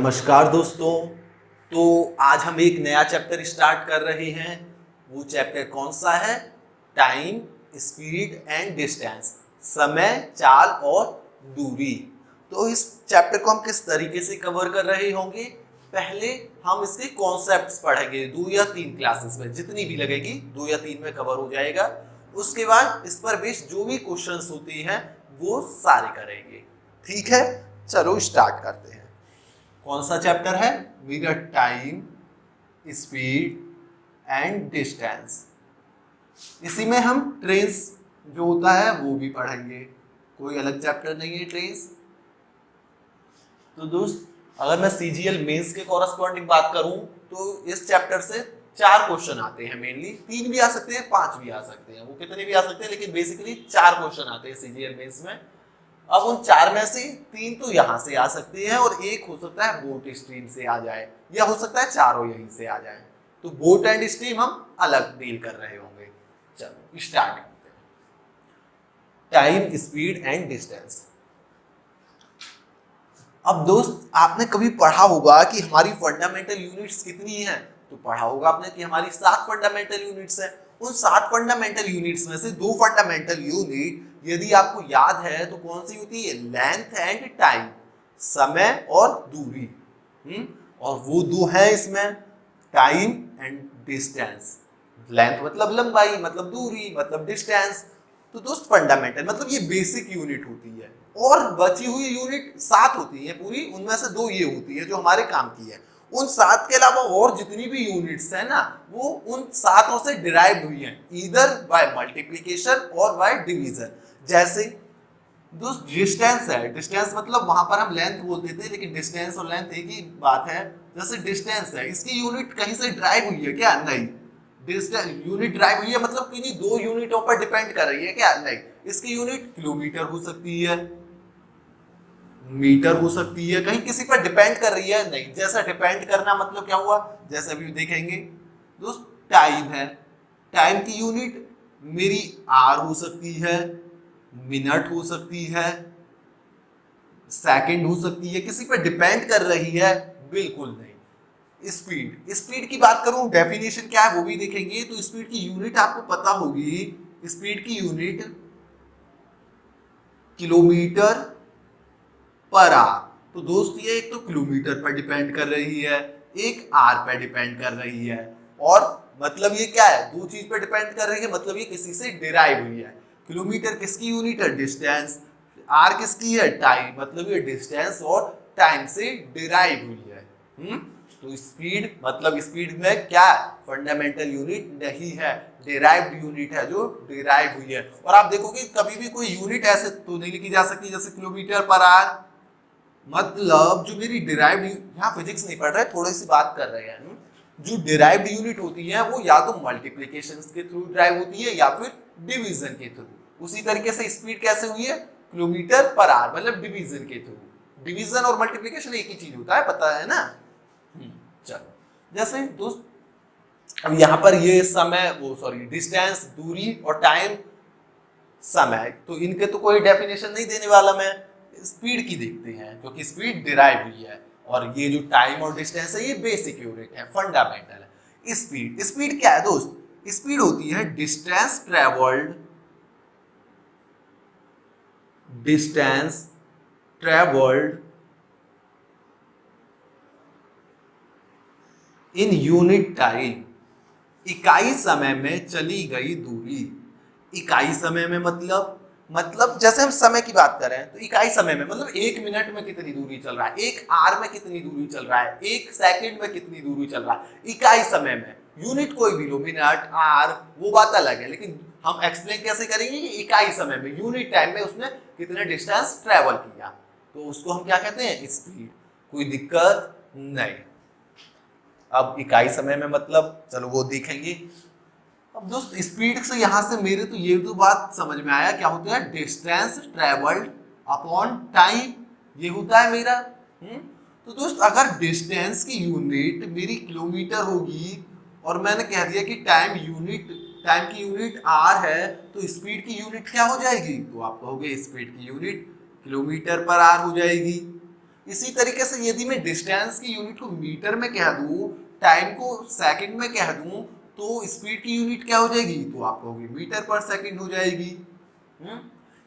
नमस्कार दोस्तों। तो आज हम एक नया चैप्टर स्टार्ट कर रहे हैं। वो चैप्टर कौन सा है? टाइम, स्पीड एंड डिस्टेंस, समय, चाल और दूरी। तो इस चैप्टर को हम किस तरीके से कवर कर रहे होंगे? पहले हम इसके कॉन्सेप्ट्स पढ़ेंगे 2 या 3 क्लासेस में, जितनी भी लगेगी 2 या 3 में कवर हो जाएगा। उसके बाद इस पर बेस्ड जो भी क्वेश्चंस होते हैं वो सारे करेंगे। ठीक है, चलो स्टार्ट करते हैं। कौन सा चैप्टर है? मेरा टाइम, स्पीड एंड डिस्टेंस। इसी में हम ट्रेन्स जो होता है वो भी पढ़ेंगे, कोई अलग चैप्टर नहीं है ट्रेन्स। तो दोस्त, अगर मैं सीजीएल मेंस के कॉरस्पॉन्डिंग बात करूं तो इस चैप्टर से 4 क्वेश्चन आते हैं। मेनली 3 भी आ सकते हैं, 5 भी आ सकते हैं, वो कितने भी आ सकते हैं, लेकिन बेसिकली 4 क्वेश्चन आते हैं सीजीएल मेंस में। अब उन 4 में से 3 तो यहाँ से आ सकते हैं और एक हो सकता है बोट स्ट्रीम से आ जाए, या हो सकता है चारों यहीं से आ जाए। तो बोट एंड स्ट्रीम हम अलग डील कर रहे होंगे। चलो स्टार्ट करते हैं। Time, speed and distance. अब दोस्त, आपने कभी पढ़ा होगा कि हमारी फंडामेंटल यूनिट्स कितनी हैं? तो पढ़ा होगा आपने कि हमारी 7 फंडामेंटल यूनिट्स हैं। उन 7 फंडामेंटल यूनिट्स में से 2 फंडामेंटल यूनिट यदि आपको याद है तो कौन सी होती है? लेंथ एंड टाइम, समय और दूरी। और वो 2 हैं इसमें, टाइम एंड डिस्टेंस। लेंथ मतलब लंबाई, मतलब दूरी, मतलब डिस्टेंस। तो दोस्त फंडामेंटल मतलब ये बेसिक यूनिट होती है, और बची हुई यूनिट 7 होती है पूरी, उनमें से 2 ये होती है जो हमारे काम की है। उन 7 के अलावा और जितनी भी यूनिट्स है ना, वो उन 7 से डिराइव्ड हुई हैं, ईदर बाय मल्टीप्लिकेशन और बाय डिवीजन। जैसे दोस्त डिस्टेंस है, डिस्टेंस मतलब वहां पर हम लेंथ बोलते थे, लेकिन डिस्टेंस और लेंथ एक ही बात है। जैसे डिस्टेंस है, इसकी यूनिट कहीं से ड्राइव हुई है क्या? नहीं। डिस्टेंस यूनिट ड्राइव हुई है मतलब किन्हीं 2 यूनिटों पर डिपेंड कर रही है क्या? नहीं। इसकी यूनिट किलोमीटर हो सकती है, मीटर हो सकती है, कहीं किसी पर डिपेंड कर रही है? नहीं। जैसा डिपेंड करना मतलब क्या हुआ? जैसे अभी देखेंगे दोस्त, टाइम है, टाइम की यूनिट मेरी आर हो सकती है, मिनट हो सकती है, सेकंड हो सकती है, किसी पर डिपेंड कर रही है? बिल्कुल नहीं। स्पीड, स्पीड की बात करूं, डेफिनेशन क्या है वो भी देखेंगे। तो स्पीड की यूनिट आपको पता होगी, स्पीड की यूनिट किलोमीटर पर आर। तो दोस्त ये एक तो किलोमीटर पर डिपेंड कर रही है, एक आर पर डिपेंड कर रही है। और मतलब ये क्या है? 2 चीज पर डिपेंड कर रही है, मतलब ये किसी से डिराइव हुई है। किलोमीटर किसकी यूनिट है? डिस्टेंस। आर किसकी है? टाइम, मतलब ये डिस्टेंस और टाइम से डिराइव हुई है। तो स्पीड मतलब स्पीड में क्या फंडामेंटल यूनिट नहीं है, डिराइव्ड यूनिट है जो डिराइव हुई है। और आप देखोगे कभी भी कोई यूनिट ऐसे तो नहीं लिखी जा सकती जैसे किलोमीटर पर आर, मतलब जो मेरी डिराइव्ड, यहाँ फिजिक्स नहीं पढ़ रहे, थोड़ी सी बात कर रहे हैं। जो डिराइव्ड यूनिट होती है वो या तो मल्टीप्लिकेशन के थ्रू डिराइव होती है या फिर डिवीजन के थ्रू। उसी तरीके से स्पीड कैसे हुई है? किलोमीटर पर आर मतलब डिवीजन के थ्रू। डिवीजन और मल्टीप्लिकेशन एक ही चीज होता है, पता है ना? चलो, जैसे दोस्त अब यहाँ पर ये समय, वो सॉरी डिस्टेंस, दूरी और टाइम, समय, तो इनके तो कोई डेफिनेशन नहीं देने वाला मैं। स्पीड की देखते हैं, क्योंकि स्पीड डिराइव हुई है, और ये जो टाइम और डिस्टेंस है ये बेसिक यूनिट है, फंडामेंटल है। स्पीड, स्पीड क्या है दोस्त? स्पीड होती है distance travelled, distance travelled in unit time, इकाई समय में चली गई दूरी। इकाई समय में मतलब जैसे हम समय की बात करें तो इकाई समय में मतलब 1 मिनट में कितनी दूरी चल रहा है, 1 आवर में कितनी दूरी चल रहा है, 1 सेकंड में कितनी दूरी चल रहा है। इकाई समय में, यूनिट कोई भी लो, मिनट, आवर, वो बात अलग है, लेकिन हम एक्सप्लेन कैसे करेंगे कि इकाई समय में, यूनिट टाइम में उसने कितने डिस्टेंस ट्रेवल किया, तो उसको हम क्या कहते हैं? स्पीड। कोई दिक्कत नहीं। अब इकाई समय में मतलब चलो वो देखेंगे। अब दोस्त स्पीड से यहां से मेरे तो ये तो बात समझ में आया, क्या होता है? डिस्टेंस ट्रेवल्ड अपॉन टाइम, ये होता है मेरा। तो दोस्त अगर डिस्टेंस की यूनिट मेरी किलोमीटर होगी और मैंने कह दिया कि टाइम की यूनिट आर है, तो स्पीड की यूनिट क्या हो जाएगी? तो आप कहोगे स्पीड की यूनिट किलोमीटर पर आर हो जाएगी। इसी तरीके से यदि मैं डिस्टेंस की यूनिट को मीटर में कह दूं, टाइम को सेकंड में कह दूं, तो स्पीड की यूनिट क्या हो जाएगी, तो आप कहोगे मीटर पर सेकंड हो जाएगी।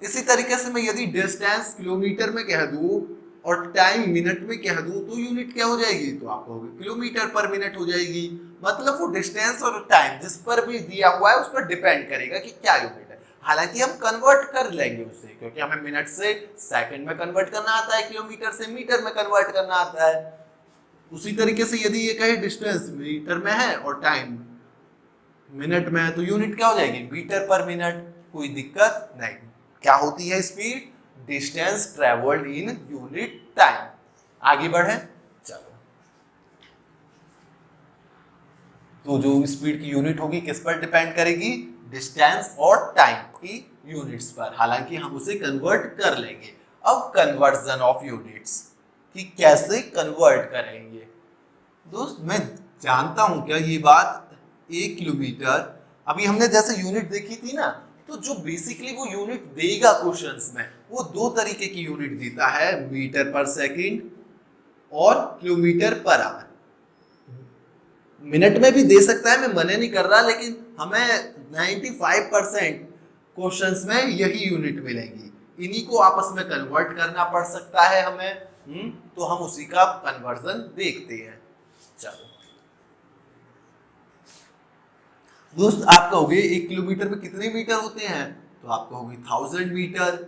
इसी तरीके से मैं यदि डिस्टेंस किलोमीटर में कह दूं और टाइम मिनट में कह दूं, तो यूनिट क्या हो जाएगी, तो आप कहोगे किलोमीटर पर मिनट हो जाएगी। मतलब वो डिस्टेंस और टाइम जिस पर भी दिया हुआ है उस पर डिपेंड करेगा कि क्या यूनिट है। हालांकि हम कन्वर्ट कर लेंगे उसे, क्योंकि हमें मिनट से सेकंड में कन्वर्ट करना आता है, किलोमीटर से मीटर में कन्वर्ट करना आता है। उसी तरीके से यदि ये कहे डिस्टेंस मीटर में है और टाइम मिनट में है, तो यूनिट क्या हो जाएगी, मीटर पर मिनट। कोई दिक्कत नहीं। क्या होती है speed, distance travelled in unit time. आगे बढ़े, चलो। तो जो स्पीड की यूनिट होगी किस पर डिपेंड करेगी, डिस्टेंस और टाइम की यूनिट्स पर। हालांकि हम उसे कन्वर्ट कर लेंगे। अब कन्वर्जन ऑफ यूनिट्स कि कैसे कन्वर्ट करेंगे। दोस्त मैं जानता हूं क्या ये बात, 1 किलोमीटर, अभी हमने जैसे यूनिट देखी थी ना, तो जो बेसिकली वो यूनिट देगा क्वेश्चंस में, वो 2 तरीके की यूनिट देता है, मीटर पर सेकंड और किलोमीटर पर आवर। मिनट में भी दे सकता है, मैं मना नहीं कर रहा, लेकिन हमें 95% क्वेश्चंस में यही यूनिट मिलेंगी। इन्हीं को आपस में कन्वर्ट करना पड़ सकता है हमें। तो हम उसी का कन्वर्जन देखते हैं। चलो दोस्त, आप कहोगे 1 किलोमीटर में कितने मीटर होते हैं, तो आप कहोगे 1000 मीटर।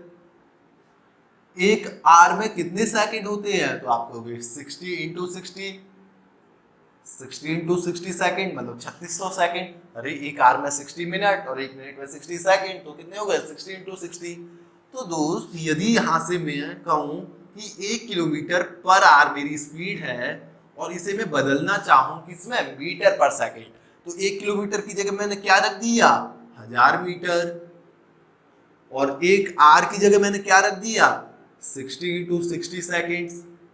1 आवर में कितने सेकंड होते हैं, तो आप कहोगे 60 इंटू 60, 60 इंटू 60 सेकेंड मतलब 3600 सेकेंड। अरे 1 आवर में 60 मिनट और 1 मिनट में 60 सेकेंड, तो कितने हो गए, 60 इंटू 60। तो दोस्त यदि यहां से मैं कहूं कि 1 किलोमीटर पर आवर मेरी स्पीड है और इसे मैं बदलना चाहूं किसमें, मीटर पर सेकेंड, तो 1 किलोमीटर की जगह मैंने क्या रख दिया, 1000 मीटर। और 1 आवर की जगह मैंने क्या रख दिया, 60 इंटू 60 सेकेंड।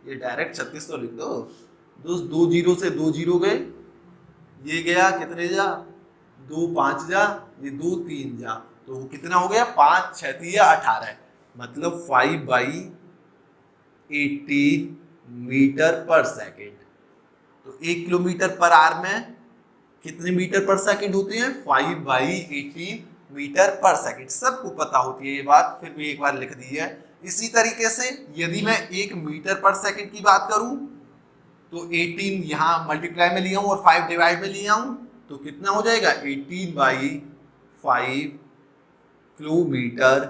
ये डायरेक्ट 3600 लिख दो दोस्त। 2 जीरो से 2 जीरो गए, ये गया कितने जा, 2 5 जा, ये 2 3 जा, तो वो कितना हो गया, 5 6 3 18, मतलब 5/18 मीटर पर सेकेंड। तो 1 किलोमीटर पर आवर में कितने मीटर पर सेकेंड होते हैं, 5/18 मीटर पर सेकेंड। सबको पता होती है ये बात, फिर भी एक बार लिख दी है। इसी तरीके से यदि मैं 1 मीटर पर सेकेंड की बात करूं, तो 18 यहाँ मल्टीप्लाई में लिया हूं और 5 डिवाइड में लिया हूं, तो कितना हो जाएगा, 18/5 किलोमीटर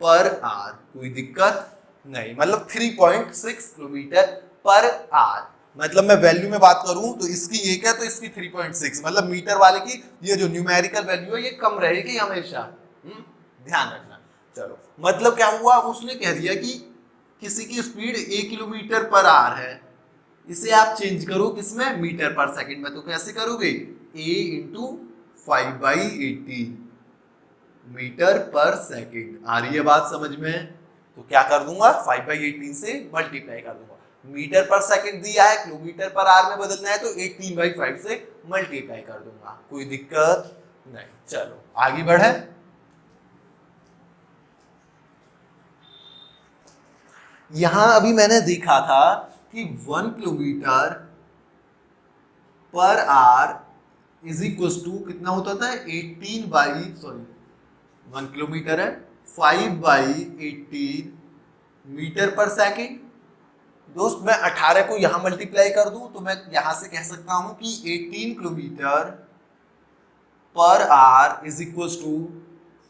पर आवर। कोई दिक्कत नहीं, मतलब 3.6 किलोमीटर पर आवर। मतलब मैं वैल्यू में बात करूं तो इसकी 1 है तो इसकी 3.6, मतलब मीटर वाले की ये जो न्यूमेरिकल वैल्यू है ये कम रहेगी हमेशा। ध्यान रखना। चलो मतलब क्या हुआ, उसने कह दिया कि किसी की स्पीड 1 किलोमीटर पर आवर है, इसे आप चेंज करो किसमें, मीटर पर सेकंड में। तो कैसे करोगे, a into 5/18 metre per second. आ रही है बात समझ में, तो क्या कर दूंगा, 5/18 से मल्टीप्लाई कर दूंगा। मीटर पर सेकंड दिया है, किलोमीटर पर आवर में बदलना है, तो 18/5 से मल्टीप्लाई कर दूंगा। कोई दिक्कत नहीं। चलो आगे बढ़े। यहां अभी मैंने देखा था कि 1 kilometre per hour is equal to कितना होता था, 1 किलोमीटर है 5/18 मीटर पर सेकंड। दोस्त मैं 18 को यहां मल्टीप्लाई कर दूं तो मैं यहां से कह सकता हूं कि 18 kilometre per hour is equal to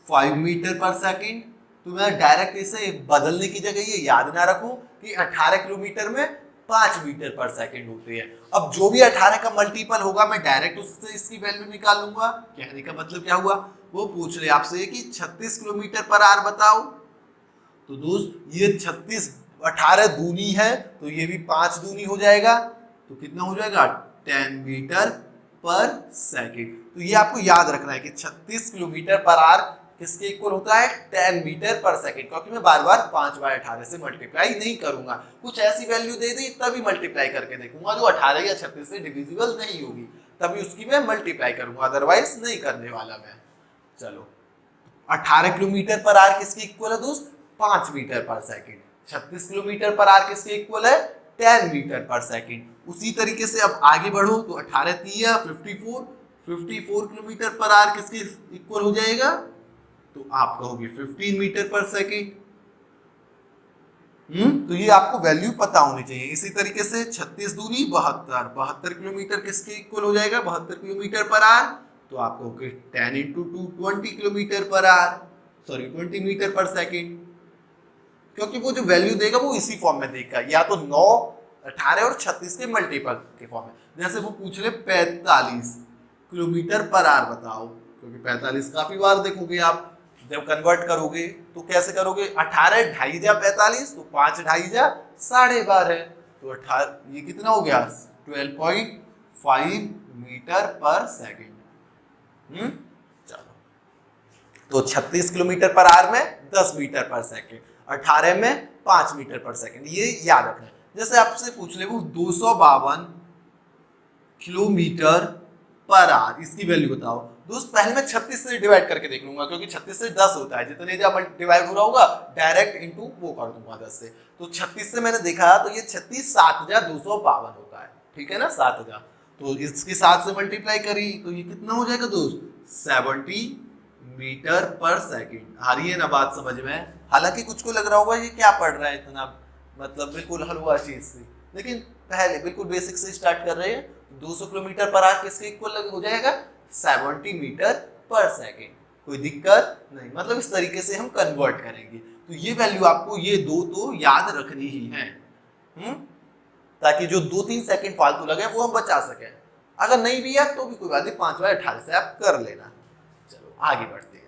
5 metre per second. तो मैं डायरेक्ट इसे बदलने की जगह ये याद ना रखूं कि 18 किलोमीटर में 5 मीटर पर सेकंड होते हैं। अब जो भी 18 का मल्टीपल होगा मैं डायरेक्ट उससे इसकी वैल्यू निकाल लूंगा। कहने का मतलब क्या हुआ, वो पूछ रहे आपसे कि 36 किलोमीटर पर आवर बताओ। तो दोस्त ये 36 18 दूनी है तो ये भी 5 दूनी हो जाएगा, तो कितना हो जाएगा 10 मीटर पर सेकंड। तो ये आपको याद रखना है कि 36 किलोमीटर पर आवर किसके इक्वल होता है, 10 मीटर पर सेकंड। क्योंकि मैं बार बार 5/18 से मल्टीप्लाई नहीं करूंगा, कुछ ऐसी वैल्यू दे दी तभी मल्टीप्लाई करके देखूंगा जो 18 या 36 से डिविजिबल नहीं होगी, तभी उसकी मैं मल्टीप्लाई करूंगा, अदरवाइज नहीं करने वाला मैं। चलो 18 किलोमीटर पर आवर किसके इक्वल है दोस्त, 5 metre per second. 36 kilometre per our किसके इक्वल है 10 मीटर पर सेकेंड। उसी तरीके से अब आगे बढ़ो तो 18 तिया 54 किलोमीटर पर आवर किसके इक्वल हो जाएगा, तो आप कहोगे 15 मीटर पर सेकेंड। तो ये आपको वैल्यू पता होनी चाहिए। इसी तरीके से 36 दूनी 72 किलोमीटर किसके इक्वल हो जाएगा 72 किलोमीटर पर आवर, तो आप कहोगे 10 into 2 20 kilometre per hour, sorry 20 metre per second, क्योंकि वो जो वैल्यू देगा वो इसी फॉर्म में देगा, या तो 9 18 और 36 के मल्टीपल के फॉर्म में। जैसे वो पूछ रहे 45 किलोमीटर पर आवर बताओ, क्योंकि 45 काफी बार देखोगे आप जब कन्वर्ट करोगे तो कैसे करोगे 18 ढाई जा 45, तो 5 ढाई जा 12.5, तो 18 ये कितना हो गया 12.5 मीटर पर सेकेंड। चलो तो 36 किलोमीटर पर आवर में 10 मीटर पर सेकेंड, 18 में 5 मीटर पर सेकेंड, ये याद रखना है। जैसे आपसे पूछ ले वो 252 किलोमीटर पर आवर, इसकी वैल्यू बताओ। दोस्त पहले मैं 36 से डिवाइड करके देख लूंगा, क्योंकि 36 से 10 होता है, जितने जब डिवाइड हो रहा होगा डायरेक्ट इनटू वो कर दूंगा 10 से। तो 36 से मैंने देखा तो ये 36 7,252 होता है, ठीक है ना 7,000, तो इसके 7 से मल्टीप्लाई करी तो ये कितना हो जाएगा दोस्त 70 मीटर पर सेकेंड। आ रही है ना बात समझ में? हालांकि कुछ को लग रहा होगा ये क्या पढ़ रहा है इतना, मतलब बिल्कुल हलवा चीज से, लेकिन पहले बिल्कुल बेसिक से स्टार्ट कर रहे हैं। 200 किलोमीटर पर आवर किसके इक्वल हो जाएगा 70 मीटर पर सेकेंड। कोई दिक्कत नहीं, मतलब इस तरीके से हम कन्वर्ट करेंगे। तो ये वैल्यू आपको ये दो तो याद रखनी ही है, ताकि जो 2-3 सेकेंड फालतू लगे वो हम बचा सके। अगर नहीं भी याद तो भी कोई बात नहीं, 5 बार 18 से आप कर लेना। चलो आगे बढ़ते हैं।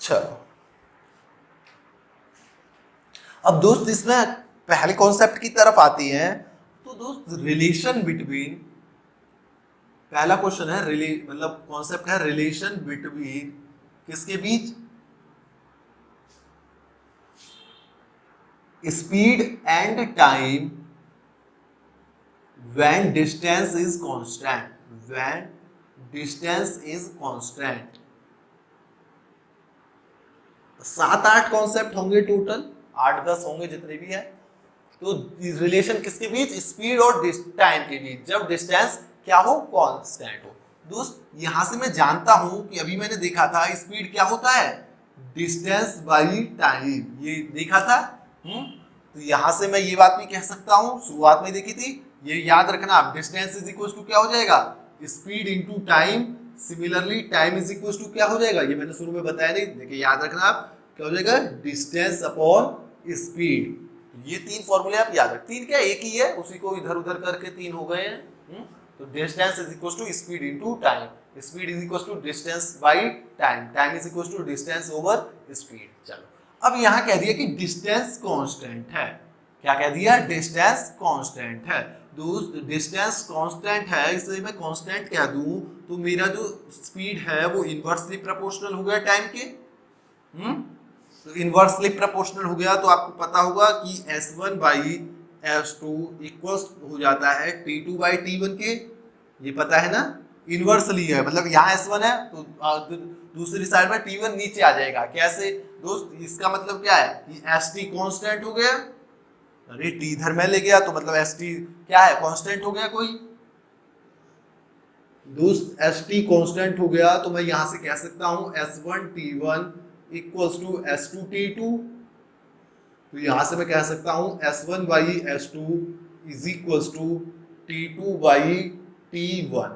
चलो अब दोस्त इसमें पहले कॉन्सेप्ट की तरफ आती है। तो दोस्त रिलेशन बिटवीन, पहला क्वेश्चन है मतलब कॉन्सेप्ट है रिलेशन बिटवीन किसके बीच, speed and time when distance is constant, when distance is constant. 7-8 concept होंगे टोटल, 8-10 होंगे जितने भी है। तो रिलेशन किसके बीच, स्पीड और टाइम के बीच, जब डिस्टेंस क्या हो कांस्टेंट हो। दोस्त यहां से मैं जानता हूं कि अभी मैंने देखा था स्पीड क्या होता है डिस्टेंस बाई टाइम, ये देखा था। तो यहां से मैं ये बात भी कह सकता हूं, शुरुआत में देखी थी, ये याद रखना आप, डिस्टेंस इज इक्वल टू क्या हो जाएगा speed into time. Similarly time is equal to क्या हो जाएगा, ये मैंने शुरू में बताया नहीं, देखिए याद रखना आप, क्या हो जाएगा डिस्टेंस अपॉन स्पीड। ये 3 फॉर्मूले आप याद रख, 3 क्या एक ही है, उसी को इधर उधर करके 3 हो गए हैं। तो distance is equal to speed into time, speed is equal to distance by time, time is equal to distance over speed. चलो अब यहां कह दिया कि डिस्टेंस कांस्टेंट है, क्या कह दिया डिस्टेंस कांस्टेंट है। दोस्त डिस्टेंस कांस्टेंट है, इसे मैं कांस्टेंट कह दूं तो मेरा जो स्पीड है वो इनवर्सली प्रोपोर्शनल हो गया टाइम के। तो इनवर्सली प्रोपोर्शनल हो गया तो आपको पता होगा कि S1 बाई S2 इक्वल्स हो जाता है T2 बाई T1 के, ये पता है ना, इनवर्सली है, मतलब यहाँ S1 है तो दूसरी साइड में T1 नीचे आ जाएगा। कैसे दोस्त, इसका मतलब क्या है कि ST कांस्टेंट हो गया, अरे T इधर में ले गया तो मतलब ST क्या है कांस्टेंट हो गया कोई। दोस्त ST कांस्टेंट हो गया तो मैं यहां से कह सकता हूं S1 T1 equals to S2 T2। तो यहां से मैं कह सकता हूं S1 by S2 is equals to T2 by T1,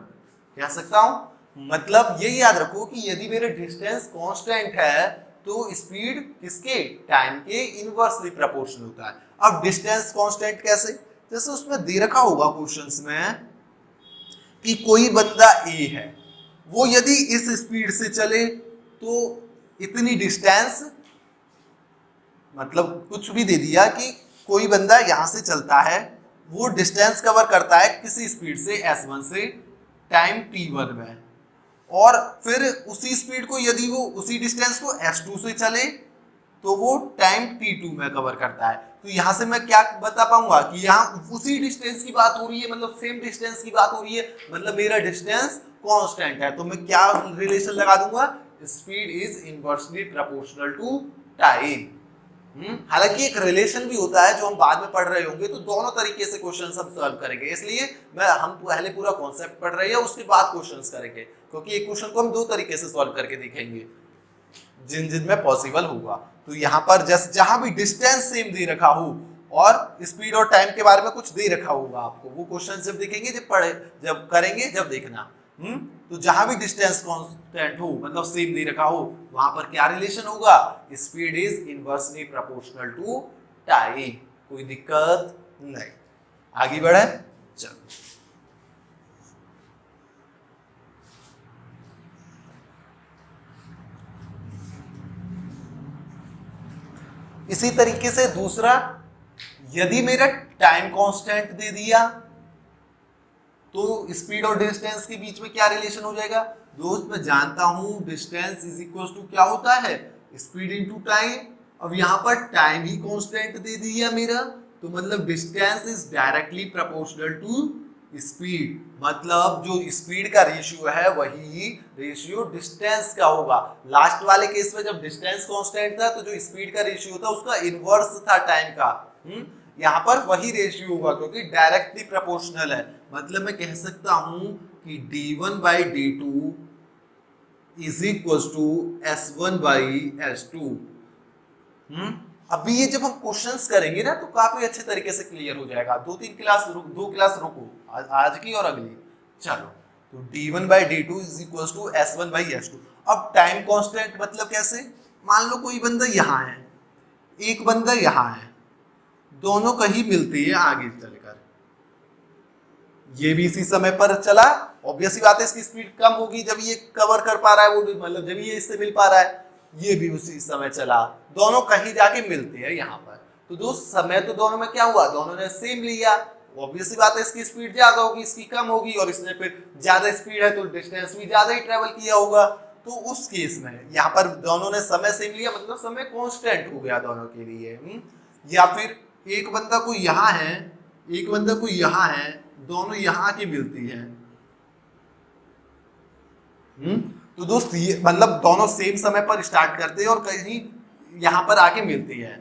कह सकता हूं। मतलब ये याद रखो कि यदि मेरे डिस्टेंस कांस्टेंट है तो स्पीड किसके टाइम के इनवर्सली प्रोपोर्शनल होता है। अब डिस्टेंस कांस्टेंट कैसे, जैसे उसमें दे रखा होगा क्वेश्चंस में कि कोई बंदा ए है, वो यदि इस स्पीड से चले तो इतनी डिस्टेंस, मतलब कुछ भी दे दिया कि कोई बंदा यहां से चलता है, वो डिस्टेंस कवर करता है किसी स्पीड से S1 से टाइम T1 में, और फिर उसी स्पीड को यदि वो उसी डिस्टेंस को S2 से चले तो वो टाइम T2 में कवर करता है। तो यहाँ से मैं क्या बता पाऊंगा कि यहाँ उसी डिस्टेंस की बात हो रही है, मतलब सेम डिस्टेंस की बात हो रही है, मतलब मेरा डिस्टेंस कांस्टेंट है। तो मैं क्या रिलेशन लगा दूंगा, speed is inversely proportional to time. हालांकि एक रिलेशन भी होता है जो हम बाद में पढ़ रहे होंगे, तो दोनों तरीके से क्वेश्चन हम सॉल्व करेंगे, इसलिए हम पहले पूरा कॉन्सेप्ट पढ़ रहे हैं उसके बाद क्वेश्चंस करेंगे, क्योंकि एक क्वेश्चन को हम दो तरीके से सॉल्व करके दिखेंगे जिन जिन में पॉसिबल होगा। तो यहाँ पर जस्ट जहां भी डिस्टेंस सेम दे रखा हो और स्पीड और टाइम के बारे में कुछ दे रखा होगा आपको, वो क्वेश्चन जब देखेंगे जब करेंगे जब देखना। तो जहां भी डिस्टेंस कांस्टेंट हो, मतलब सेम दे रखा हो, वहां पर क्या रिलेशन होगा, speed is inversely proportional to time. कोई दिक्कत नहीं, आगे बढ़े। चलो इसी तरीके से दूसरा, यदि मेरा टाइम कांस्टेंट दे दिया तो स्पीड और डिस्टेंस के बीच में क्या रिलेशन हो जाएगा। दोस्त मैं जानता हूं डिस्टेंस इज इक्वल टू क्या होता है, स्पीड इनटू टाइम। अब यहां पर टाइम ही कांस्टेंट दे दिया मेरा, तो मतलब distance is directly proportional to speed, मतलब जो स्पीड का रेशियो है वही रेशियो डिस्टेंस का होगा। लास्ट वाले केस में जब डिस्टेंस कांस्टेंट था तो जो स्पीड का रेशियो था उसका इनवर्स था टाइम का। यहाँ पर वही रेशियो होगा क्योंकि डायरेक्टली प्रोपोर्शनल है। मतलब मैं कह सकता हूं कि d1/d2 is equal to s1/s2। अभी ये जब हम क्वेश्चंस करेंगे ना तो काफी अच्छे तरीके से क्लियर हो जाएगा। दो क्लास रुको, आज की और अगली। चलो, तो d1/d2 is equal to s1/s2। अब टाइम कांस्टेंट मतलब कैसे, मान लो कोई बंदा यहाँ है, एक बंदा यहाँ है, दोनों कहीं मिलती है आगे चलकर, ये भी इसी समय पर चला, ऑब्वियस बात है इसकी स्पीड कम होगी जब ये कवर कर पा रहा है, वो भी मतलब जब ये इससे मिल पा रहा है, ये भी उसी समय चला, दोनों कहीं जाके मिलते हैं यहाँ पर। तो दोस्त समय तो दोनों में क्या हुआ, दोनों ने सेम लिया, ऑब्वियस बात है इसकी स्पीड ज्यादा होगी, इसकी कम होगी, और इसने फिर ज्यादा स्पीड है तो डिस्टेंस भी ज्यादा ही ट्रेवल किया होगा। तो उस केस में यहाँ पर दोनों ने समय सेम लिया, मतलब समय कांस्टेंट हो गया दोनों के लिए। या फिर एक बंदा कोई यहाँ है, एक बंदा कोई यहाँ है, दोनों यहाँ की मिलती है। तो दोस्त ये मतलब दोनों सेम समय पर स्टार्ट करते हैं और कहीं यहाँ पर आके मिलती है।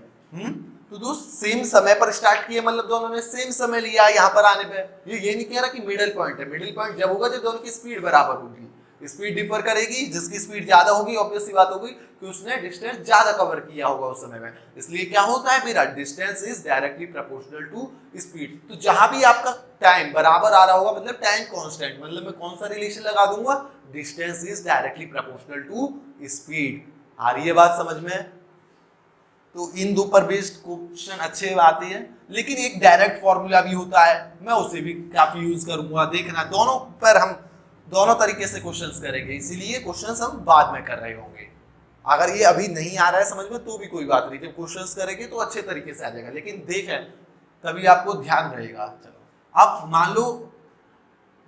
तो दोस्त सेम समय पर स्टार्ट किए, मतलब दोनों ने सेम समय लिया यहाँ पर आने पे। ये नहीं कह रहा कि मिडिल पॉइंट है, मिडिल पॉइंट जब होगा जब दोनों की स्पीड बराबर होगी। स्पीड डिफर करेगी, जिसकी स्पीड ज्यादा होगी ऑब्वियस सी बात होगी कि उसने डिस्टेंस ज्यादा कवर किया होगा उस समय में, इसलिए क्या होता है मेरा distance is directly proportional to speed. तो जहां भी आपका टाइम बराबर आ रहा होगा मतलब टाइम कांस्टेंट, मतलब मैं कौन सा रिलेशन लगा दूंगा, distance is directly proportional to speed. आ रही है बात समझ में। तो इन दो पर बेस्ड क्वेश्चन अच्छे आते हैं, लेकिन एक डायरेक्ट फॉर्मूला भी होता है, मैं उसे भी काफी यूज करूंगा। देखना दोनों पर हम दोनों तरीके से क्वेश्चंस करेंगे, इसीलिए क्वेश्चंस हम बाद में कर रहे होंगे। अगर ये अभी नहीं आ रहा है समझ में तो भी कोई बात नहीं, जब क्वेश्चंस करेंगे तो अच्छे तरीके से आ जाएगा, लेकिन देखें तभी आपको ध्यान रहेगा। चलो अब मान लो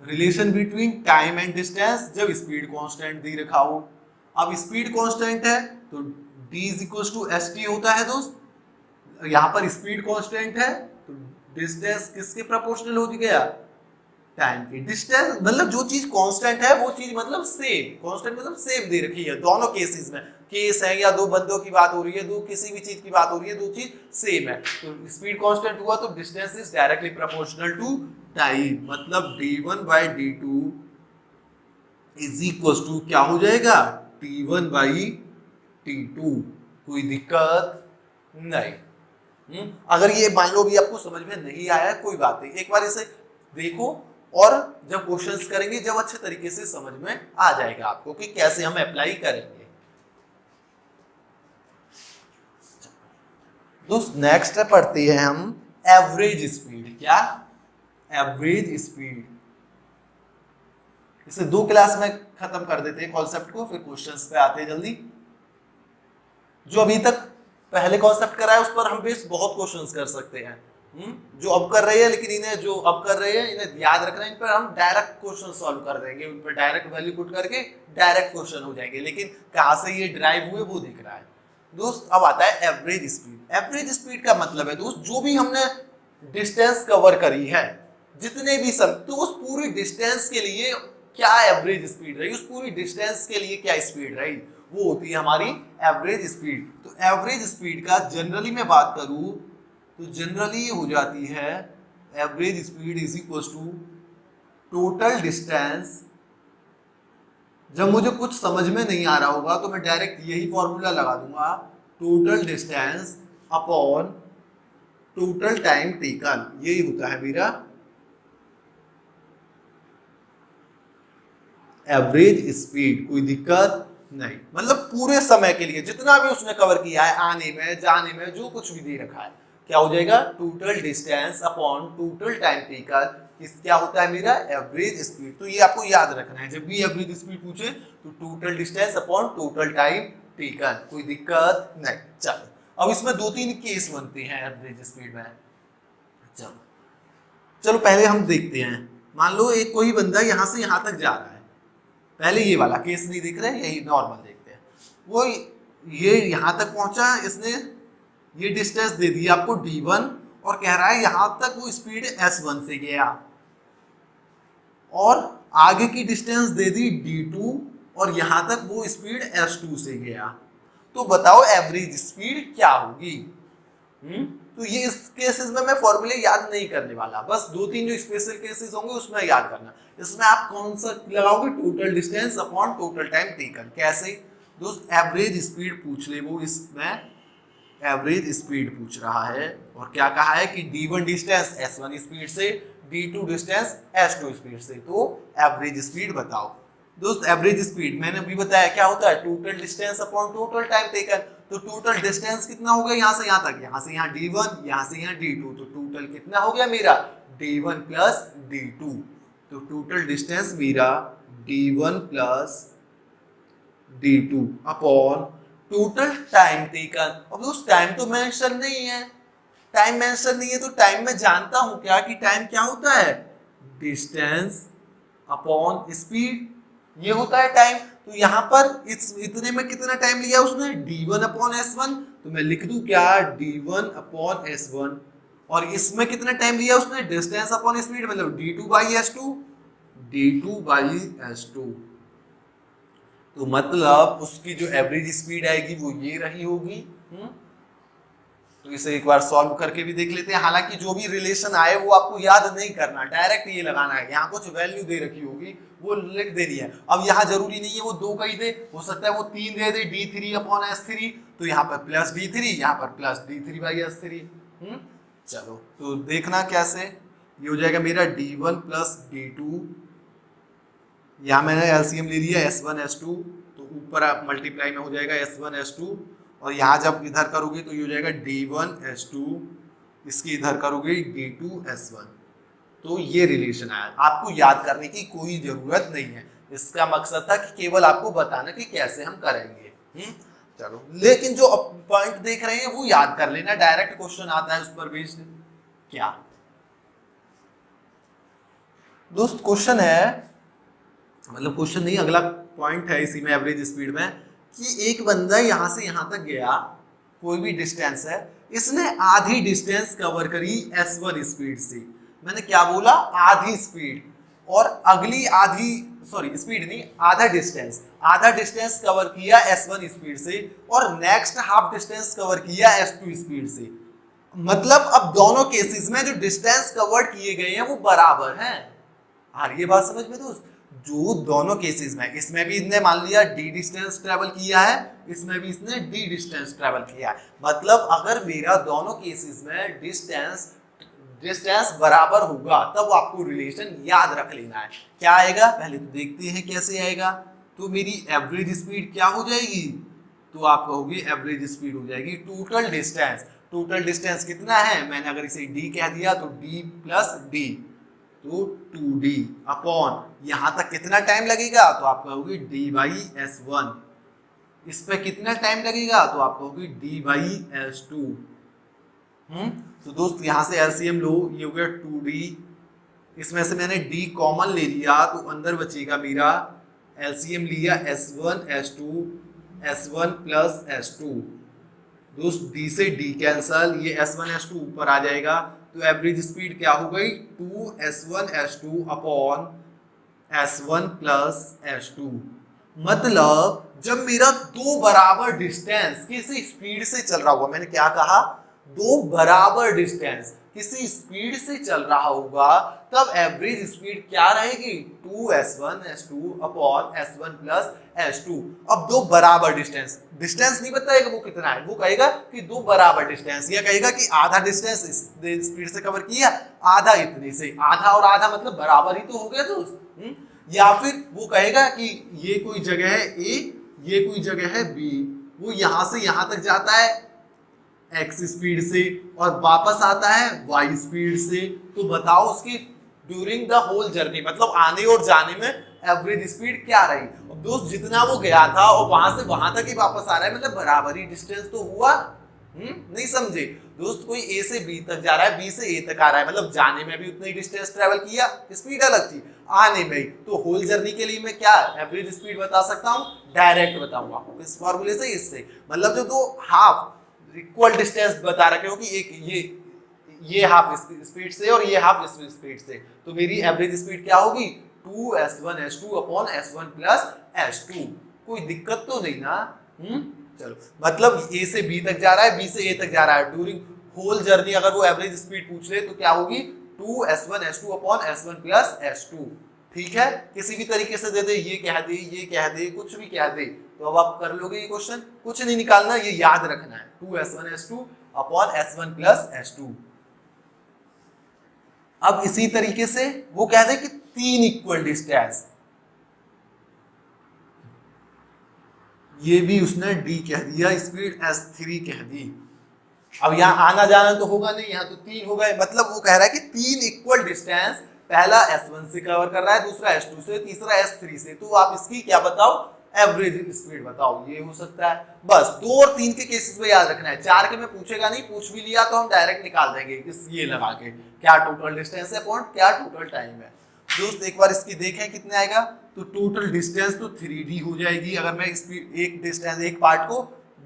relation between time and distance जब स्पीड कांस्टेंट दे रखा हो। अब स्पीड कांस्टेंट है तो d is equal to st होता है दोस्त, यहाँ पर स्पीड कांस्टेंट है तो डिस्टेंस किसके प्रोपोर्शनल हो गया, टाइम की। डिस्टेंस मतलब जो चीज कांस्टेंट है वो चीज मतलब सेम, कांस्टेंट मतलब सेम दे रखी है दोनों केसेस में। केस है या दो बंदों की बात हो रही है, दो किसी भी चीज की बात हो रही है, दो चीज सेम है, तो स्पीड कांस्टेंट हुआ तो distance is directly proportional to time, मतलब d1/d2 इज इक्वल टू क्या हो जाएगा, t1/t2। कोई दिक्कत नहीं। अगर ये मान लो भी आपको समझ में नहीं आया कोई बात नहीं, एक बार इसे देखो और जब क्वेश्चंस करेंगे जब अच्छे तरीके से समझ में आ जाएगा आपको कि कैसे हम अप्लाई करेंगे। दोस्त नेक्स्ट पढ़ते हैं हम एवरेज स्पीड। क्या, एवरेज स्पीड। इसे दो क्लास में खत्म कर देते हैं कॉन्सेप्ट को, फिर क्वेश्चंस पे आते हैं जल्दी। जो अभी तक पहले कॉन्सेप्ट करा है उस पर हम बेस बहुत क्वेश्चंस कर सकते हैं। जो अब कर रहे हैं, लेकिन इन्हें जो अब कर रहे हैं इन्हें याद रखना है, इन पर हम डायरेक्ट क्वेश्चन सॉल्व कर देंगे, उन पर डायरेक्ट वैल्यू पुट करके डायरेक्ट क्वेश्चन हो जाएंगे, लेकिन कहां से ये ड्राइव हुए वो दिख रहा है। दोस्त अब आता है एवरेज स्पीड। एवरेज स्पीड का मतलब है दोस्त जो भी हमने डिस्टेंस कवर करी है, जितने भी समय, तो उस पूरी डिस्टेंस के लिए क्या एवरेज स्पीड रही, उस पूरी डिस्टेंस के लिए क्या स्पीड रही, वो होती है हमारी एवरेज स्पीड। तो एवरेज स्पीड का जनरली मैं बात करूं तो जनरली हो जाती है average speed is equal to total distance. जब मुझे कुछ समझ में नहीं आ रहा होगा तो मैं डायरेक्ट यही फॉर्मूला लगा दूंगा, total distance upon total time taken, यही होता है मेरा एवरेज स्पीड। कोई दिक्कत नहीं, मतलब पूरे समय के लिए जितना भी उसने कवर किया है, आने में जाने में जो कुछ भी दे रखा है, क्या हो जाएगा, total distance upon total time taken, क्या होता है मेरा एवरेज स्पीड। तो ये आपको याद रखना है, जब भी एवरेज स्पीड पूछे तो total distance upon total time taken, कोई दिक्कत नहीं। चलो अब इसमें 2-3 केस बनते हैं एवरेज स्पीड में। चलो चलो पहले हम देखते हैं, मान लो एक कोई बंदा यहां से यहां तक जा रहा है, पहले ये वाला केस नहीं दिख रहा है, यही नॉर्मल देखते हैं। वो ये यहां तक पहुंचा, इसने ये डिस्टेंस दे दी आपको d1 और कह रहा है यहां तक वो स्पीड s1 से गया, और आगे की डिस्टेंस दे दी d2 और यहां तक वो स्पीड s2 से गया। तो बताओ एवरेज स्पीड क्या होगी। तो ये इस केसेस में मैं फॉर्मूले याद नहीं करने वाला, बस 2-3 जो स्पेशल केसेस होंगे उसमें याद करना। इसमें आप कौन सा लगाओगे, total distance upon total time taken. कैसे दोस्त, एवरेज स्पीड पूछ ले, वो इसमें एवरेज स्पीड पूछ रहा है और क्या कहा है कि d1 डिस्टेंस s1 स्पीड से, d2 डिस्टेंस s2 स्पीड से, तो एवरेज स्पीड बताओ। दोस्त एवरेज स्पीड मैंने अभी बताया क्या होता है, total distance upon total time taken. तो टोटल डिस्टेंस कितना हो गया, यहां से यहां तक, यहां से यहां d1, यहां से यहां d2, तो टोटल कितना हो गया मेरा d1 प्लस d2। तो टोटल डिस्टेंस मेरा d1 plus d2 upon total time taken. अब उस टाइम तो मेंशन नहीं है, टाइम मेंशन नहीं है तो टाइम में जानता हूं क्या कि टाइम क्या होता है, डिस्टेंस अपॉन स्पीड, ये होता है टाइम। तो यहां पर इतने में कितना टाइम लिया उसने, d1 अपॉन s1, तो मैं लिख दूं क्या, d1 अपॉन s1, और इसमें कितना टाइम लिया उसने, डिस्टेंस अपॉन स्पीड, मतलब d2 by s2, d2 by s2। तो मतलब उसकी जो एवरेज स्पीड आएगी वो ये रही होगी। तो इसे एक बार सॉल्व करके भी देख लेते हैं। हालांकि जो भी रिलेशन आए वो आपको याद नहीं करना, डायरेक्ट ये लगाना है, यहाँ कुछ वैल्यू दे रखी होगी वो लिख देनी है। अब यहाँ जरूरी नहीं है वो 2 का ही दे, हो सकता है वो 3 दे दे, d3 अपॉन s3, तो यहाँ पर प्लस d3, यहाँ पर प्लस d3 बाई s3। चलो तो देखना कैसे, ये हो जाएगा मेरा d1 प्लस d2, यहाँ मैंने एलसीएम ले लिया s1 s2, तो ऊपर आप मल्टीप्लाई में हो जाएगा s1 s2, और यहाँ जब इधर करोगे तो ये हो जाएगा d1 s2, इसकी इधर करोगे d2 s1। तो ये रिलेशन आया, आपको याद करने की कोई जरूरत नहीं है, इसका मकसद था कि केवल आपको बताना कि कैसे हम करेंगे। चलो लेकिन जो पॉइंट देख रहे हैं वो याद कर लेना, डायरेक्ट क्वेश्चन आता है उस पर बेस्ड। क्या दोस्त क्वेश्चन है, मतलब क्वेश्चन नहीं, अगला पॉइंट है इसी में एवरेज स्पीड में, कि एक बंदा यहां से यहां तक गया, कोई भी डिस्टेंस है, इसने आधी डिस्टेंस कवर करी s1 स्पीड से। मैंने क्या बोला, आधी स्पीड, और अगली आधी, सॉरी स्पीड नहीं, आधा डिस्टेंस कवर किया s1 स्पीड से, और नेक्स्ट हाफ डिस्टेंस कवर किया s2 स्पीड से। मतलब अब दोनों केसेस में जो डिस्टेंस कवर किए गए हैं वो बराबर हैं। आ रही है बात समझ में दोस्त, जो दोनों केसेस में, इसमें भी इसने मान लिया d डिस्टेंस ट्रेवल किया है, इसमें भी इसने d डिस्टेंस ट्रेवल किया है, मतलब अगर मेरा दोनों केसेस में डिस्टेंस बराबर होगा तब आपको रिलेशन याद रख लेना है। क्या आएगा पहले तो देखते हैं कैसे आएगा। तो मेरी एवरेज स्पीड क्या हो जाएगी, तो आप कहोगे एवरेज स्पीड हो जाएगी टोटल डिस्टेंस। टोटल डिस्टेंस कितना है, मैंने अगर इसे d कह दिया तो d प्लस d, तो 2d अपॉन यहां तक कितना टाइम लगेगा, तो आप कहोगे d बाई s1, इस पे कितना टाइम लगेगा, तो आप कहोगे d बाई s2। तो दोस्त यहां से एलसीएम लो, ये हो गया 2d, इसमें से मैंने d कॉमन ले लिया तो अंदर बचेगा मेरा, एलसीएम लिया s1 s2 s1 plus s2, दोस्त डी से डी कैंसल, ये S1 S2 ऊपर आ जाएगा, तो एवरेज स्पीड क्या हो गई 2S1 S2 upon S1 plus S2। मतलब जब मेरा दो बराबर डिस्टेंस किसी स्पीड से चल रहा होगा, मैंने क्या कहा, दो बराबर डिस्टेंस किसी स्पीड से चल रहा होगा, तब एवरेज स्पीड क्या रहेगी 2S1 S2 upon S1 plus S2। अब दो बराबर डिस्टेंस नहीं बताएगा वो कितना है, वो कहेगा कि दो बराबर डिस्टेंस, या कहेगा कि आधा डिस्टेंस इस स्पीड से कवर किया, आधा इतने से, आधा और आधा मतलब बराबर ही तो हो गया दोस्त। या फिर वो कहेगा कि ये कोई जगह है A, ये कोई जगह है B, वो यहां से यहां तक जाता है x स्पीड से और वापस आता है y स्पीड से, तो बताओ उसकी ड्यूरिंग द होल जर्नी, मतलब आने और जाने में एवरेज स्पीड क्या रही। अब दोस्त जितना वो गया था और वहां से वहां तक ही वापस आ रहा है, मतलब बराबर ही डिस्टेंस तो हुआ। नहीं समझे दोस्त, कोई A से B तक जा रहा है, B से A तक आ रहा है, मतलब जाने में भी उतना ही डिस्टेंस ट्रेवल किया, स्पीड अलग थी, आने में ही। तो होल जर्नी के लिए मैं क्या एवरेज स्पीड बता सकता हूँ, डायरेक्ट बताऊंगा आपको इस फॉर्मूले से, इससे मतलब जो दो हाफ इक्वल डिस्टेंस बता रखे हो कि एक ये हाफ स्पीड से और ये हाफ स्पीड से, तो मेरी एवरेज स्पीड क्या होगी 2S1 S2 upon S1 plus S2। कोई दिक्कत तो नहीं ना। चलो, मतलब A से B तक जा रहा है, B से A तक जा रहा है, ड्यूरिंग होल जर्नी अगर वो एवरेज स्पीड पूछ ले तो क्या होगी 2S1 S2 upon S1 plus S2। ठीक है, किसी भी तरीके से दे दे, ये कह दे, कुछ भी कह दे, तो अब आप कर लोगे ये क्वेश्चन, कुछ नहीं निकालना, ये याद रखना है 2S1 S2 upon S1 plus S2। अब इसी तरीके से वो कह दे कि तीन इक्वल डिस्टेंस, ये भी उसने D कह दिया, स्पीड S3 कह दी। अब यहाँ आना जाना तो होगा नहीं, यहाँ तो तीन हो गए, मतलब वो कह रहा है कि तीन इक्वल डिस्टेंस, पहला S1 से कवर कर रहा है, दूसरा S2 से, तीसरा S3 से, तो आप इसकी क्या बताओ एवरेज स्पीड बताओ, ये हो सकता है। बस 2 और 3 के केसेस में याद रखना है, 4 के में पूछेगा नहीं, पूछ भी लिया तो हम डायरेक्ट निकाल देंगे इस ये लगा के, क्या टोटल डिस्टेंस है अपॉन क्या टोटल टाइम है। दोस्त एक बार इसकी देखें कितने आएगा, तो टोटल डिस्टेंस तो 3D हो जाएगी अगर मैं एक पार्ट को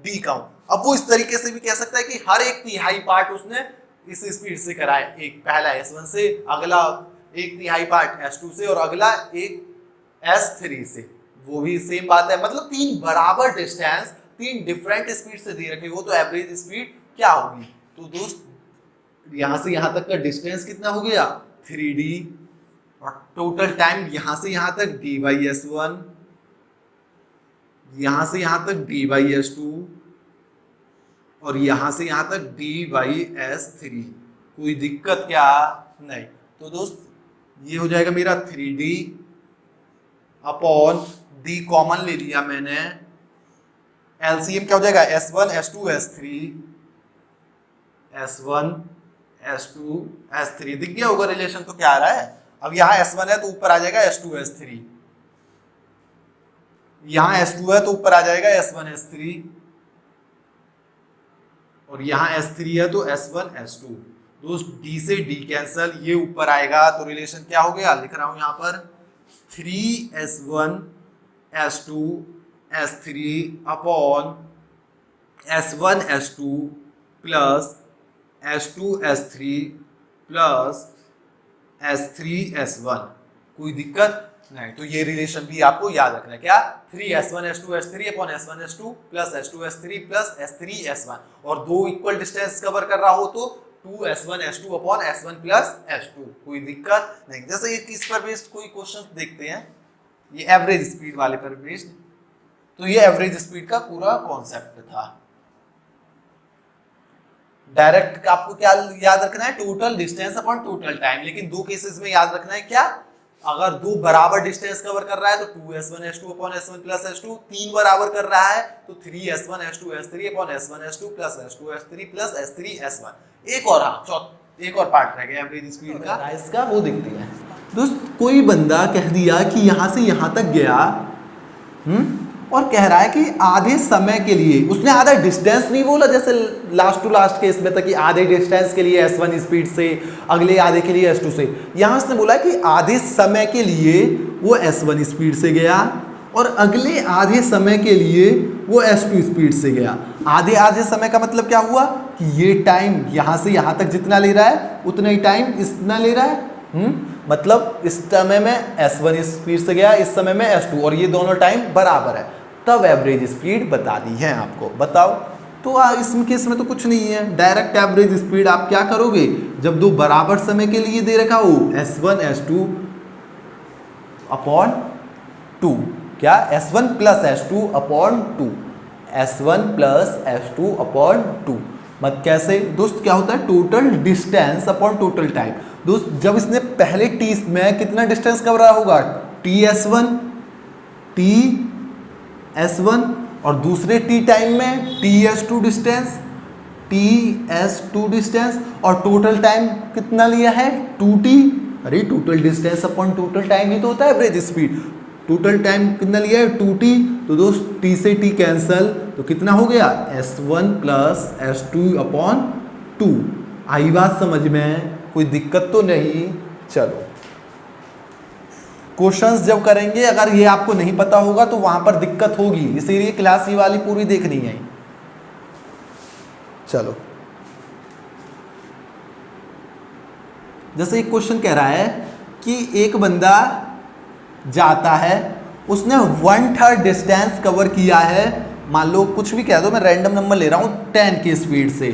D कहूं। अब वो इस तरीके से भी कह सकता है कि हर एक तिहाई पार्ट उसने इस स्पीड से करा है, एक पहला S1 से, अगला एक तिहाई पार्ट S2 से और अगला एक S3 से, वो भी सेम बात है। मतलब तीन बराबर डिस्टेंस तीन डिफरेंट स्पीड से दे रखे हो, तो एवरेज स्पीड क्या होगी। तो दोस्त यहां से यहां तक का डिस्टेंस कितना हो गया 3D, और टोटल टाइम यहां से यहां तक D/S1, यहां से यहां तक D/S2 और यहां से यहां तक D/S3। कोई दिक्कत क्या नहीं। तो दोस्त ये हो जाएगा मेरा 3D अपॉन D कॉमन ले लिया मैंने, एलसीएम क्या हो जाएगा S1 S2 S3, S1 S2 S3, दिख गया होगा रिलेशन तो क्या आ रहा है। अब यहाँ S1 है तो ऊपर आ जाएगा S2 S3, यहाँ S2 है तो ऊपर आ जाएगा S1 S3, और यहाँ S3 है तो S1 S2। दोस्त D से D कैंसल, ये ऊपर आएगा तो रिलेशन क्या हो गया, लिख रहा हूं यहाँ पर 3S1 S2 S3 upon S1 S2 plus S2 S3 plus S3 S1। कोई दिक्कत नहीं। तो ये रिलेशन भी आपको याद रखना है, क्या 3S1 S2 S3 upon S1 S2 plus S2 S3 plus S3 S1, और दो इक्वल डिस्टेंस कवर कर रहा हो तो 2S1 S2 upon S1 plus S2। कोई दिक्कत नहीं। जैसे ये किस पर बेस्ड कोई क्वेश्चन देखते हैं, ये एवरेज स्पीड वाले पर बेस्ड, तो ये एवरेज स्पीड का पूरा कॉन्सेप्ट था। डायरेक्ट आपको क्या याद रखना है, total distance upon total time, लेकिन दो केसेस में याद रखना है क्या, अगर दो बराबर डिस्टेंस कवर कर रहा है तो 2S1 S2 upon S1 plus S2, तीन बराबर कर रहा है तो 3S1 S2 S3 upon S1 S2 plus S2 S3 plus S3 S1। एक और एक और पार्ट रह गया एवरेज स्पीड का, इसका वो देखते हैं। दोस्त कोई बंदा कह दिया कि यहां से यहां तक गया, और कह रहा है कि आधे समय के लिए, उसने आधा डिस्टेंस नहीं बोला जैसे लास्ट टू लास्ट केस में था कि आधे डिस्टेंस के लिए S1 स्पीड से, अगले आधे के लिए S2 से। यहां उसने बोला कि आधे समय के लिए वो S1 स्पीड से गया और अगले आधे समय के लिए वो s2 स्पीड से गया। आधे आधे समय का मतलब क्या हुआ कि ये टाइम यहाँ से यहाँ तक जितना ले रहा है उतना ही टाइम इतना ले रहा है। मतलब इस समय में s1 स्पीड से गया, इस समय में s2, और ये दोनों टाइम बराबर है, तब एवरेज स्पीड बता दी है आपको। बताओ तो इस केस में तो कुछ नहीं है, डायरेक्ट एवरेज स्पीड आप क्या करोगे, जब दो बराबर समय के लिए दे रखा हो s1 s2 अपॉन 2, क्या s1 plus s2 upon 2, s1 plus s2 upon 2। मत कैसे दोस्त, क्या होता है total distance upon total time. दोस्त जब इसने पहले t में कितना डिस्टेंस कवर रहा होगा, t s1 और दूसरे t टाइम में ts2 डिस्टेंस और टोटल टाइम कितना लिया है 2t। अरे total distance upon total time ही तो होता है एवरेज स्पीड। टोटल टाइम कितना लिया है 2t, तो दोस्त t से t कैंसल, तो कितना हो गया s1 प्लस s2 अपॉन 2। आई बात समझ में, कोई दिक्कत तो नहीं। चलो क्वेश्चंस जब करेंगे अगर ये आपको नहीं पता होगा तो वहां पर दिक्कत होगी, इसीलिए क्लास ये वाली पूरी देखनी है। चलो जैसे एक क्वेश्चन कह रहा है कि एक बंदा जाता है, उसने 1/3 डिस्टेंस कवर किया है, मान लो कुछ भी कह दो, मैं रैंडम नंबर ले रहा हूँ 10 की स्पीड से।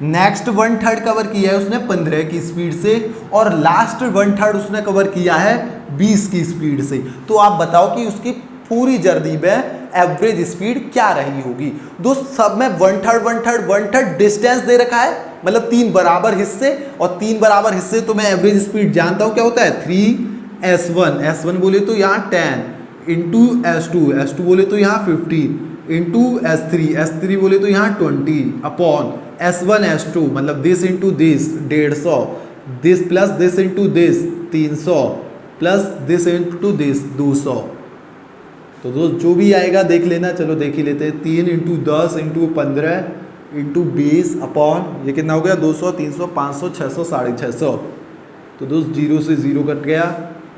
नेक्स्ट 1/3 कवर किया है उसने 15 की स्पीड से, और लास्ट 1/3 उसने कवर किया है 20 की स्पीड से। तो आप बताओ कि उसकी पूरी जर्नी में एवरेज स्पीड क्या रही होगी। दोस्त सब में 1/3 डिस्टेंस दे रखा है, मतलब 3 बराबर हिस्से, और 3 बराबर हिस्से तो मैं एवरेज स्पीड जानता हूँ क्या होता है 3s1 बोले तो यहाँ 10 इंटू s2 बोले तो यहाँ 50 इंटू s3 बोले तो यहाँ 20 अपॉन s1 s2, मतलब this into this 150, this plus this into this 300 plus this into this 200। तो दोस्त जो भी आएगा देख लेना, चलो देख ही लेते हैं। 3 इंटू 10 इंटू 15 इंटू 20 अपॉन ये कितना हो गया 200 300 500 600 650। तो दोस्त 0 से 0 कट गया,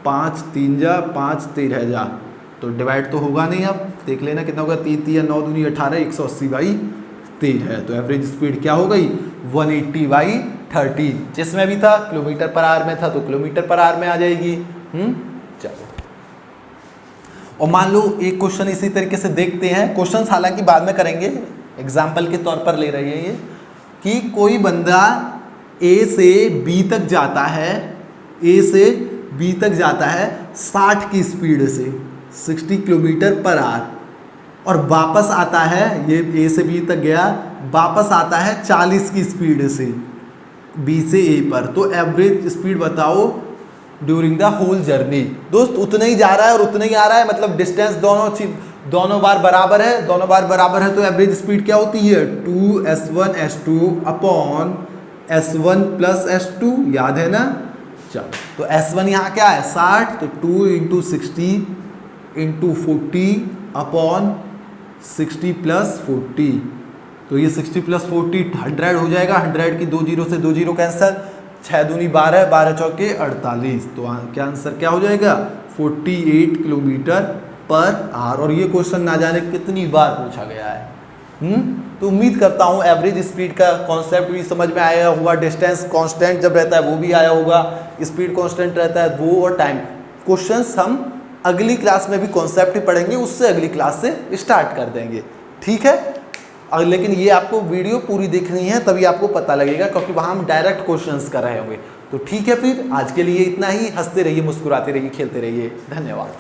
5 3 जा 5 13 जा, तो डिवाइड तो होगा नहीं। अब देख लेना कितना होगा, 3 3 9 दूनी 18 180/13। तो एवरेज स्पीड क्या हो गई 180/13। जिसमें भी था किलोमीटर पर आवर में था तो किलोमीटर पर आवर में आ जाएगी। चलो और मान लो एक क्वेश्चन इसी तरीके से देखते हैं। क्वेश्चंस हालांकि बाद में करेंगे, एग्जाम्पल के तौर पर ले रही है ये, कि कोई बंदा A से B तक जाता है, A से B तक जाता है 60 की स्पीड से 60 किलोमीटर पर आवर, और वापस आता है, ये A से B तक गया, वापस आता है 40 की स्पीड से B से A पर। तो एवरेज स्पीड बताओ ड्यूरिंग द होल जर्नी। दोस्त उतना ही जा रहा है और उतना ही आ रहा है, मतलब डिस्टेंस दोनों बार बराबर है, तो एवरेज स्पीड क्या होती है 2s1 s2 upon s1 plus s2, याद है ना। चलो तो s1 यहाँ क्या है 60, तो 2 इंटू 60 इंटू 40 अपॉन 60 प्लस 40, तो ये 60 प्लस 40 100 हो जाएगा। 100 की 2 जीरो से 2 जीरो कैंसिल, 6 दूनी 12 12 चौके 48। तो क्या आंसर क्या हो जाएगा 48 किलोमीटर पर आवर। और ये क्वेश्चन ना जाने कितनी बार पूछा गया है। तो उम्मीद करता हूँ एवरेज स्पीड का कॉन्सेप्ट भी समझ में आया होगा। डिस्टेंस कांस्टेंट जब रहता है वो भी आया होगा, स्पीड कांस्टेंट रहता है वो, और टाइम। क्वेश्चंस हम अगली क्लास में भी कॉन्सेप्ट ही पढ़ेंगे, उससे अगली क्लास से स्टार्ट कर देंगे, ठीक है। लेकिन ये आपको वीडियो पूरी देखनी है तभी आपको पता लगेगा, क्योंकि वहाँ हम डायरेक्ट क्वेश्चंस कर रहे होंगे। तो ठीक है, फिर आज के लिए इतना ही। हंसते रहिए, मुस्कुराते रहिए, खेलते रहिए। धन्यवाद।